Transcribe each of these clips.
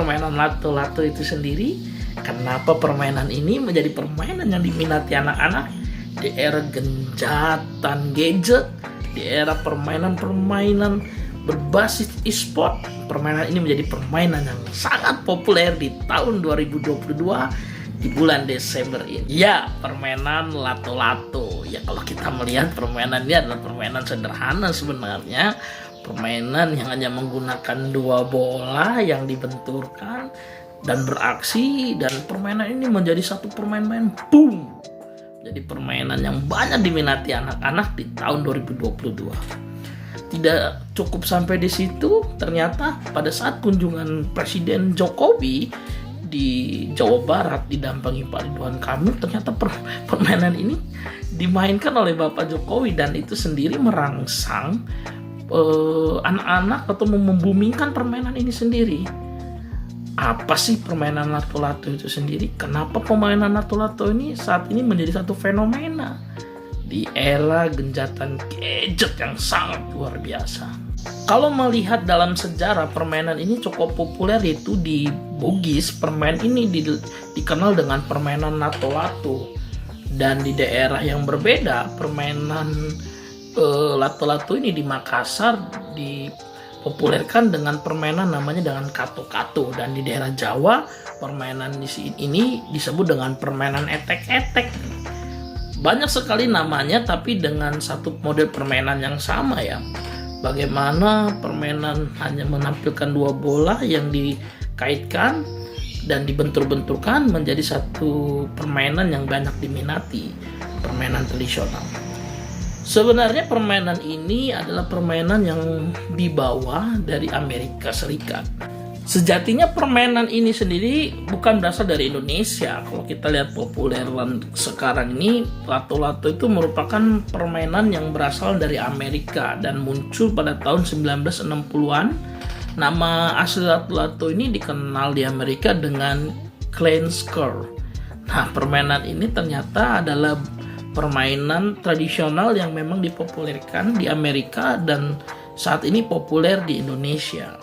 Permainan lato-lato itu sendiri, kenapa permainan ini menjadi permainan yang diminati anak-anak di era genjatan gadget, di era permainan-permainan berbasis e-sport. Permainan ini menjadi permainan yang sangat populer di tahun 2022 di bulan Desember ini. Ya, permainan lato-lato. Ya, kalau kita melihat permainan ini adalah permainan sederhana sebenarnya. Permainan yang hanya menggunakan dua bola yang dibenturkan dan beraksi, dan permainan ini menjadi satu permainan boom. Jadi permainan yang banyak diminati anak-anak di tahun 2022. Tidak cukup sampai di situ, ternyata pada saat kunjungan Presiden Jokowi di Jawa Barat didampingi Pak Ridwan Kamil, ternyata permainan ini dimainkan oleh Bapak Jokowi, dan itu sendiri merangsang anak-anak atau membumingkan permainan ini sendiri. Apa sih permainan lato-lato itu sendiri? Kenapa permainan lato-lato ini saat ini menjadi satu fenomena di era genjatan gadget yang sangat luar biasa? Kalau melihat dalam sejarah, permainan ini cukup populer, yaitu di Bugis. Permainan ini dikenal dengan permainan lato-lato, dan di daerah yang berbeda permainan lato-lato ini di Makassar dipopulerkan dengan permainan namanya dengan kato-kato, dan di daerah Jawa permainan ini disebut dengan permainan etek-etek. Banyak sekali namanya, tapi dengan satu model permainan yang sama ya. Bagaimana permainan hanya menampilkan dua bola yang dikaitkan dan dibentur-benturkan menjadi satu permainan yang banyak diminati, permainan tradisional. Sebenarnya permainan ini adalah permainan yang dibawa dari Amerika Serikat. Sejatinya permainan ini sendiri bukan berasal dari Indonesia. Kalau kita lihat populeran sekarang ini, lato-lato itu merupakan permainan yang berasal dari Amerika dan muncul pada tahun 1960-an. Nama asli lato-lato ini dikenal di Amerika dengan Clansker. Nah, permainan ini ternyata adalah permainan tradisional yang memang dipopulerkan di Amerika dan saat ini populer di Indonesia.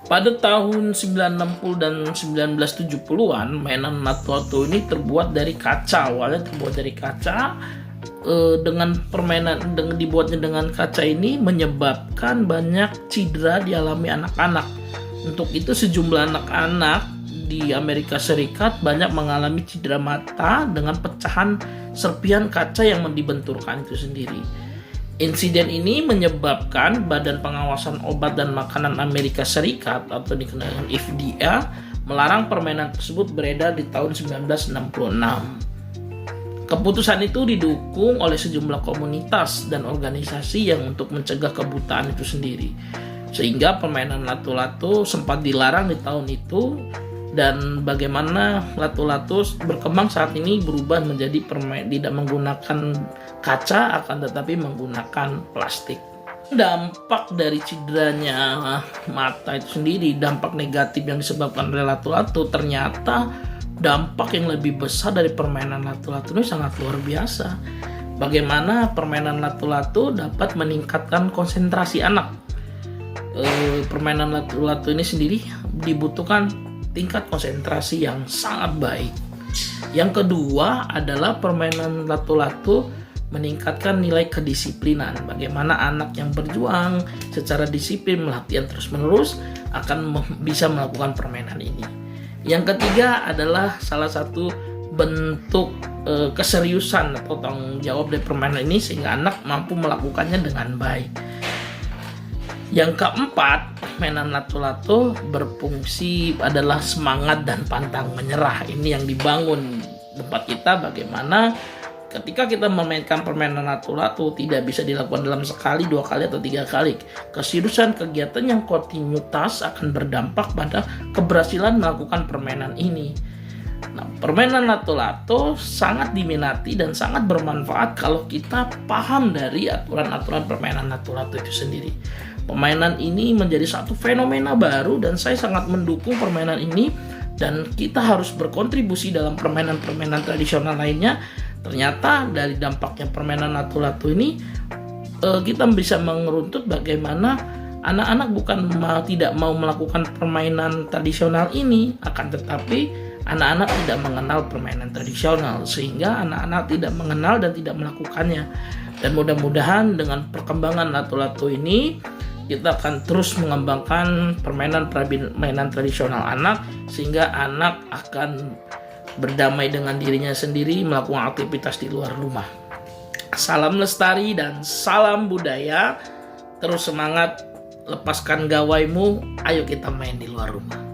Pada tahun 1960 dan 1970-an, mainan lato-lato ini terbuat dari kaca. Awalnya terbuat dari kaca. Dengan permainan dibuatnya dengan kaca ini menyebabkan banyak cedera dialami anak-anak. Untuk itu sejumlah anak-anak di Amerika Serikat banyak mengalami cedera mata dengan pecahan serpihan kaca yang dibenturkan itu sendiri. Insiden ini menyebabkan Badan Pengawasan Obat dan Makanan Amerika Serikat atau dikenal dengan FDA melarang permainan tersebut beredar di tahun 1966. Keputusan itu didukung oleh sejumlah komunitas dan organisasi yang untuk mencegah kebutaan itu sendiri. Sehingga permainan lato-lato sempat dilarang di tahun itu, dan bagaimana lato-lato berkembang saat ini berubah menjadi tidak menggunakan kaca, akan tetapi menggunakan plastik. Dampak dari cederanya mata itu sendiri, dampak negatif yang disebabkan oleh lato-lato, ternyata dampak yang lebih besar dari permainan lato-lato ini sangat luar biasa. Bagaimana permainan lato-lato dapat meningkatkan konsentrasi anak. Permainan lato-lato ini sendiri dibutuhkan tingkat konsentrasi yang sangat baik. Yang kedua adalah permainan lato-lato meningkatkan nilai kedisiplinan. Bagaimana anak yang berjuang secara disiplin, latihan terus-menerus akan bisa melakukan permainan ini. Yang ketiga adalah salah satu bentuk keseriusan atau tanggung jawab dari permainan ini sehingga anak mampu melakukannya dengan baik. Yang keempat, permainan lato-lato berfungsi adalah semangat dan pantang menyerah. Ini yang dibangun tempat kita, bagaimana ketika kita memainkan permainan lato-lato tidak bisa dilakukan dalam sekali, 2 kali, atau 3 kali. Keseriusan kegiatan yang kontinuitas akan berdampak pada keberhasilan melakukan permainan ini. Nah, permainan lato-lato sangat diminati dan sangat bermanfaat kalau kita paham dari aturan-aturan permainan lato-lato itu sendiri. Permainan ini menjadi satu fenomena baru dan saya sangat mendukung permainan ini, dan kita harus berkontribusi dalam permainan-permainan tradisional lainnya. Ternyata dari dampaknya permainan lato-lato ini kita bisa mengeruntut bagaimana anak-anak bukan tidak mau melakukan permainan tradisional ini, akan tetapi anak-anak tidak mengenal permainan tradisional, sehingga anak-anak tidak mengenal dan tidak melakukannya. Dan mudah-mudahan dengan perkembangan lato-lato ini, kita akan terus mengembangkan permainan tradisional anak, sehingga anak akan berdamai dengan dirinya sendiri, melakukan aktivitas di luar rumah. Salam lestari dan salam budaya. Terus semangat, lepaskan gawaimu, ayo kita main di luar rumah.